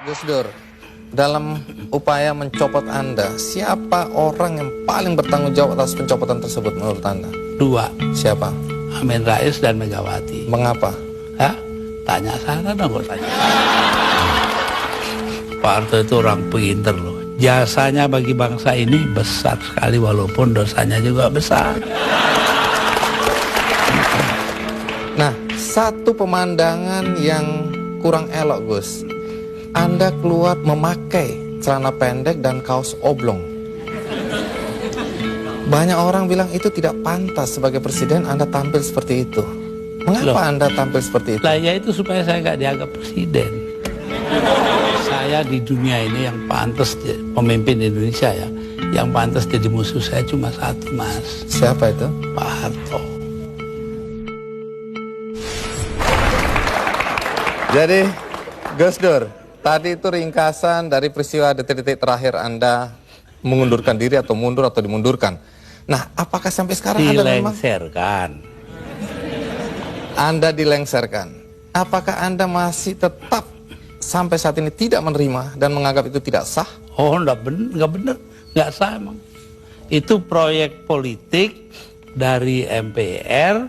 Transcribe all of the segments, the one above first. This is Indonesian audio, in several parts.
Gus Dur, dalam upaya mencopot Anda, siapa orang yang paling bertanggung jawab atas pencopotan tersebut menurut Anda? Dua. Siapa? Amin Rais dan Megawati. Mengapa? Hah? Tanya sana dong, gue tanya. Pak Harto itu orang pinter loh. Jasanya bagi bangsa ini besar sekali walaupun dosanya juga besar. Nah, satu pemandangan yang kurang elok, Gus. Anda keluar memakai celana pendek dan kaos oblong. Banyak orang bilang itu tidak pantas sebagai presiden Anda tampil seperti itu. Mengapa Loh, Anda tampil seperti itu? Lah ya itu supaya saya nggak dianggap presiden. Saya di dunia ini yang pantas pemimpin Indonesia ya, yang pantas jadi musuh saya cuma satu, Mas. Siapa itu? Pak Harto. Jadi, Gus Dur, tadi itu ringkasan dari peristiwa detik-detik terakhir Anda mengundurkan diri atau mundur atau dimundurkan. Nah, apakah sampai sekarang Anda dilengserkan? Apakah Anda masih tetap sampai saat ini tidak menerima dan menganggap itu tidak sah? Oh, nggak benar, nggak sah emang. Itu proyek politik dari MPR,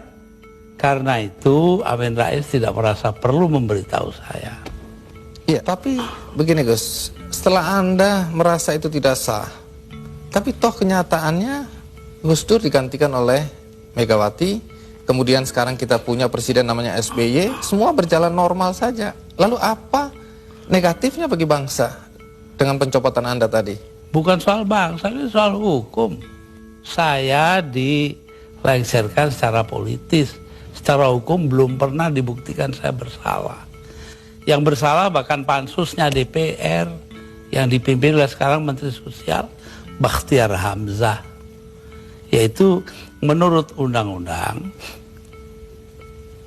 karena itu Amin Rais tidak merasa perlu memberitahu saya. Iya, tapi begini Gus, setelah Anda merasa itu tidak sah, tapi toh kenyataannya Gus Dur digantikan oleh Megawati. Kemudian sekarang kita punya presiden namanya SBY, semua berjalan normal saja. Lalu apa negatifnya bagi bangsa dengan pencopotan Anda tadi? Bukan soal bangsa, ini soal hukum. Saya dilengserkan secara politis. Secara hukum belum pernah dibuktikan saya bersalah. Yang bersalah bahkan pansusnya DPR yang dipimpin oleh sekarang Menteri Sosial Bakhtiar Hamzah. Yaitu menurut undang-undang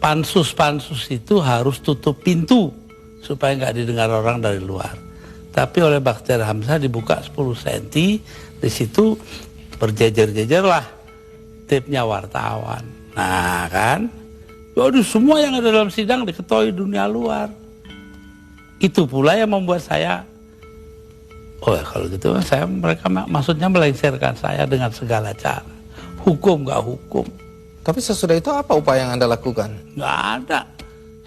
pansus-pansus itu harus tutup pintu supaya nggak didengar orang dari luar. Tapi oleh Bakhtiar Hamzah dibuka 10 cm, di situ berjejer-jejer lah tipnya wartawan. Nah kan, waduh, semua yang ada dalam sidang diketahui dunia luar. Itu pula yang membuat saya, oh ya kalau gitu mereka maksudnya melengsarkan saya dengan segala cara. Hukum gak hukum. Tapi sesudah itu apa upaya yang Anda lakukan? Gak ada.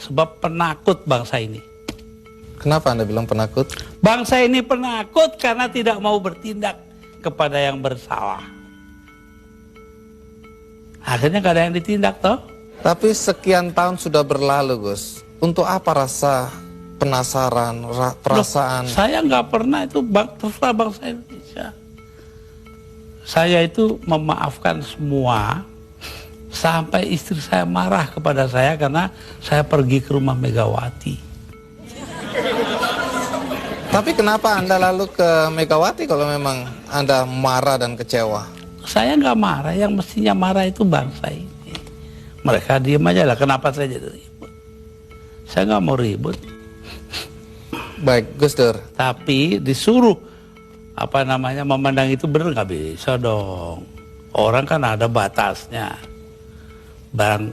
Sebab penakut bangsa ini. Kenapa Anda bilang penakut? Bangsa ini penakut karena tidak mau bertindak kepada yang bersalah. Akhirnya gak ada yang ditindak toh. Tapi sekian tahun sudah berlalu Gus. Untuk apa rasa penasaran, perasaan? Loh, saya nggak pernah itu terserah bangsa Indonesia. Saya itu memaafkan semua sampai istri saya marah kepada saya karena saya pergi ke rumah Megawati. Tapi kenapa Anda lalu ke Megawati kalau memang Anda marah dan kecewa? Saya nggak marah, yang mestinya marah itu bangsa ini. Mereka diem aja lah, kenapa saya jadi ribut? Saya nggak mau ribut. Baik, Gus Dur. Tapi disuruh memandang itu benar nggak bisa dong. Orang kan ada batasnya.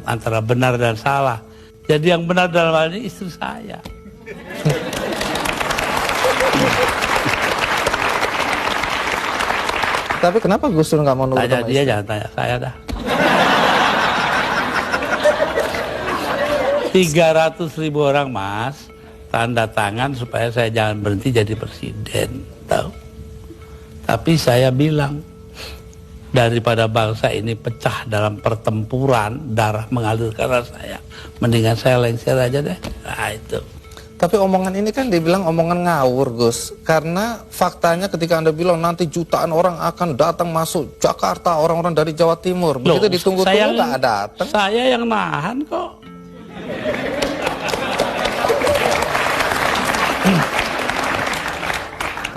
Antara benar dan salah. Jadi yang benar dalam hal ini istri saya. Tapi kenapa Gus Dur nggak mau nurut? Tanya dia, jangan tanya saya dah. 300.000 orang Mas tanda tangan supaya saya jangan berhenti jadi presiden, tahu? Tapi saya bilang, daripada bangsa ini pecah dalam pertempuran, darah mengalir karena saya, mendingan saya lengser aja deh. Nah itu. Tapi omongan ini kan dibilang omongan ngawur Gus. Karena faktanya ketika Anda bilang nanti jutaan orang akan datang masuk Jakarta, orang-orang dari Jawa Timur. Begitu ditunggu-tunggu nggak datang. Saya yang nahan kok.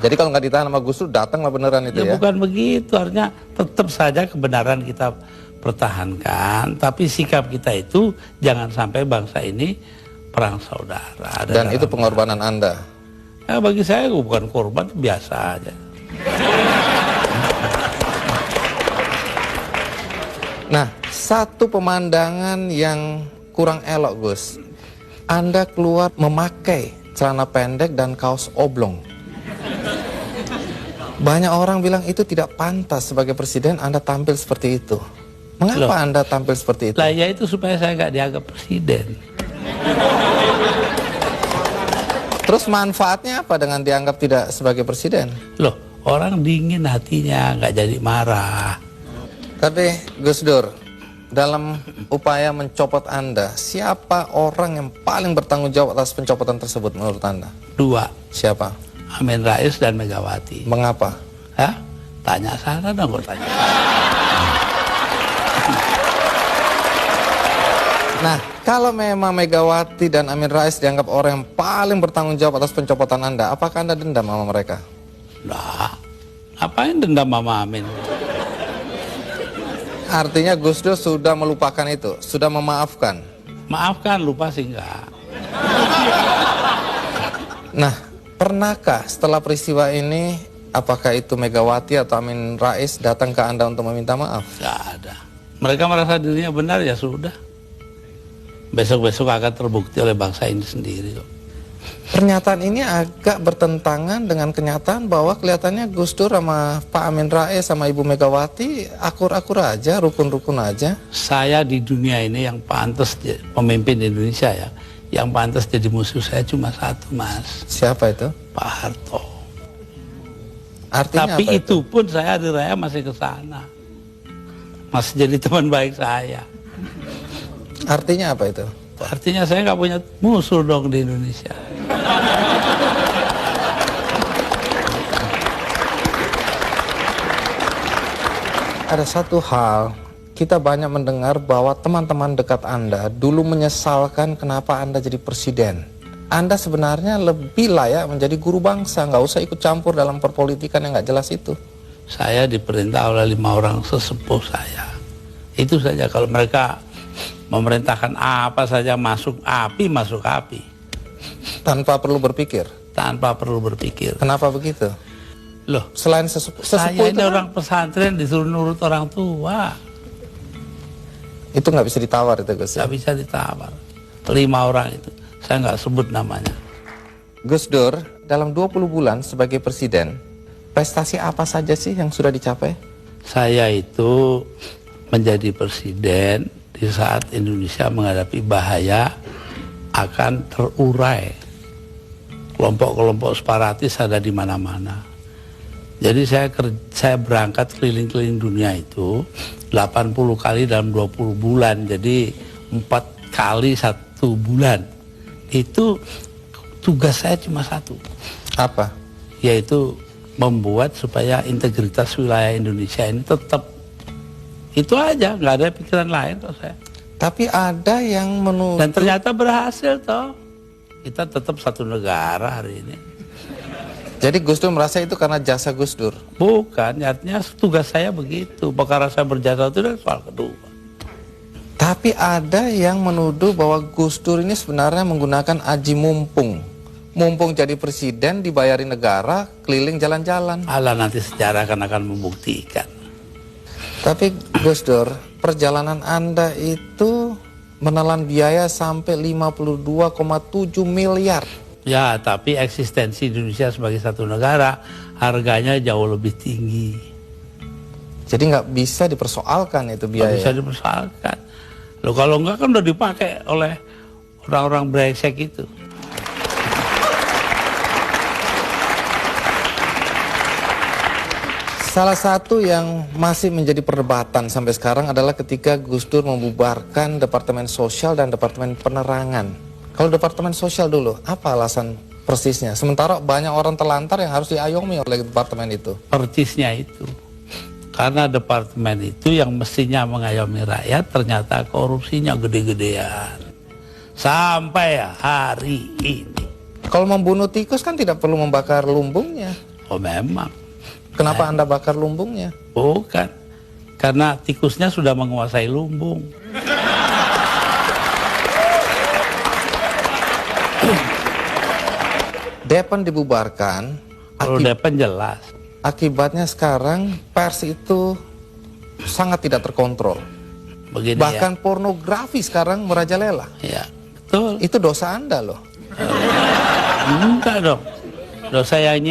Jadi kalau nggak ditahan sama Gus Dur, datanglah beneran itu ya? Bukan begitu, artinya tetap saja kebenaran kita pertahankan, tapi sikap kita itu jangan sampai bangsa ini perang saudara. Dan itu pengorbanan Anda? Ya, bagi saya bukan korban, biasa aja. Nah, satu pemandangan yang kurang elok Gus. Anda keluar memakai celana pendek dan kaos oblong. Banyak orang bilang itu tidak pantas sebagai presiden Anda tampil seperti itu. Mengapa Anda tampil seperti itu? Lah ya itu supaya saya nggak dianggap presiden. Terus manfaatnya apa dengan dianggap tidak sebagai presiden? Loh, orang dingin hatinya, nggak jadi marah. Tapi Gus Dur, dalam upaya mencopot Anda, siapa orang yang paling bertanggung jawab atas pencopotan tersebut menurut Anda? 2, Siapa? Amin Rais dan Megawati. Mengapa? Hah? Tanya sana dong, kok tanya. Nah, kalau memang Megawati dan Amin Rais dianggap orang yang paling bertanggung jawab atas pencopotan Anda, apakah Anda dendam sama mereka? Nah, ngapain dendam Mama Amin? Artinya Gus Dur sudah melupakan itu, sudah memaafkan. Maafkan, lupa sih enggak. Nah, pernahkah setelah peristiwa ini, apakah itu Megawati atau Amin Rais datang ke Anda untuk meminta maaf? Enggak ada. Mereka merasa dirinya benar, ya sudah. Besok-besok akan terbukti oleh bangsa ini sendiri kok. Pernyataan ini agak bertentangan dengan kenyataan bahwa kelihatannya Gus Dur sama Pak Amin Rais sama Ibu Megawati akur-akur aja, rukun-rukun aja. Saya di dunia ini yang pantas pemimpin Indonesia ya, yang pantas jadi musuh saya cuma satu, Mas. Siapa itu? Pak Harto. Artinya Tapi apa itu pun saya di raya masih ke sana. Masih jadi teman baik saya. Artinya apa itu? Artinya saya nggak punya musuh dong di Indonesia. Ada satu hal, kita banyak mendengar bahwa teman-teman dekat Anda dulu menyesalkan kenapa Anda jadi presiden. Anda sebenarnya lebih layak menjadi guru bangsa, nggak usah ikut campur dalam perpolitikan yang nggak jelas itu. Saya diperintah oleh 5 orang sesepuh saya. Itu saja, kalau mereka memerintahkan apa saja masuk api, masuk api. Tanpa perlu berpikir. Tanpa perlu berpikir. Kenapa begitu? Loh, Selain sesepuh saya itu ini kan, orang pesantren disuruh nurut orang tua. itu nggak bisa ditawar itu Gus. Nggak bisa ditawar. 5 orang itu, saya nggak sebut namanya. Gus Dur, dalam 20 bulan sebagai presiden, prestasi apa saja sih yang sudah dicapai? Saya itu menjadi presiden di saat Indonesia menghadapi bahaya akan terurai. Kelompok-kelompok separatis ada di mana-mana. Jadi saya berangkat keliling-keliling dunia itu 80 kali dalam 20 bulan. Jadi 4 kali 1 bulan. Itu tugas saya cuma satu. Apa? Yaitu membuat supaya integritas wilayah Indonesia ini tetap. Itu aja, nggak ada pikiran lain kok saya. Tapi ada yang menuduh. Dan ternyata berhasil toh. Kita tetap satu negara hari ini. Jadi Gus Dur merasa itu karena jasa Gus Dur? Bukan, artinya tugas saya begitu. Perkara saya berjasa itu adalah soal kedua. Tapi ada yang menuduh bahwa Gus Dur ini sebenarnya menggunakan aji mumpung. Mumpung jadi presiden, dibayarin negara, keliling jalan-jalan. Alah, nanti sejarah akan membuktikan. Tapi Gus Dur, perjalanan Anda itu menelan biaya sampai 52,7 miliar. Ya, tapi eksistensi Indonesia sebagai satu negara harganya jauh lebih tinggi. Jadi nggak bisa dipersoalkan itu biaya. Nggak bisa dipersoalkan. Loh, kalau enggak kan udah dipakai oleh orang-orang brengsek itu. Salah satu yang masih menjadi perdebatan sampai sekarang adalah ketika Gus Dur membubarkan Departemen Sosial dan Departemen Penerangan. Kalau Departemen Sosial dulu, apa alasan persisnya? Sementara banyak orang terlantar yang harus diayomi oleh departemen itu. Persisnya itu. Karena departemen itu yang mestinya mengayomi rakyat, ternyata korupsinya gede-gedean. Sampai hari ini. Kalau membunuh tikus kan tidak perlu membakar lumbungnya. Oh memang. Kenapa Anda bakar lumbungnya? Bukan. Karena tikusnya sudah menguasai lumbung. Depan dibubarkan. Kalau Depan jelas. Akibatnya sekarang pers itu sangat tidak terkontrol. Begini Bahkan pornografi sekarang merajalela. ya. Ya, betul. Itu dosa Anda loh. Enggak dong. Loh saya ini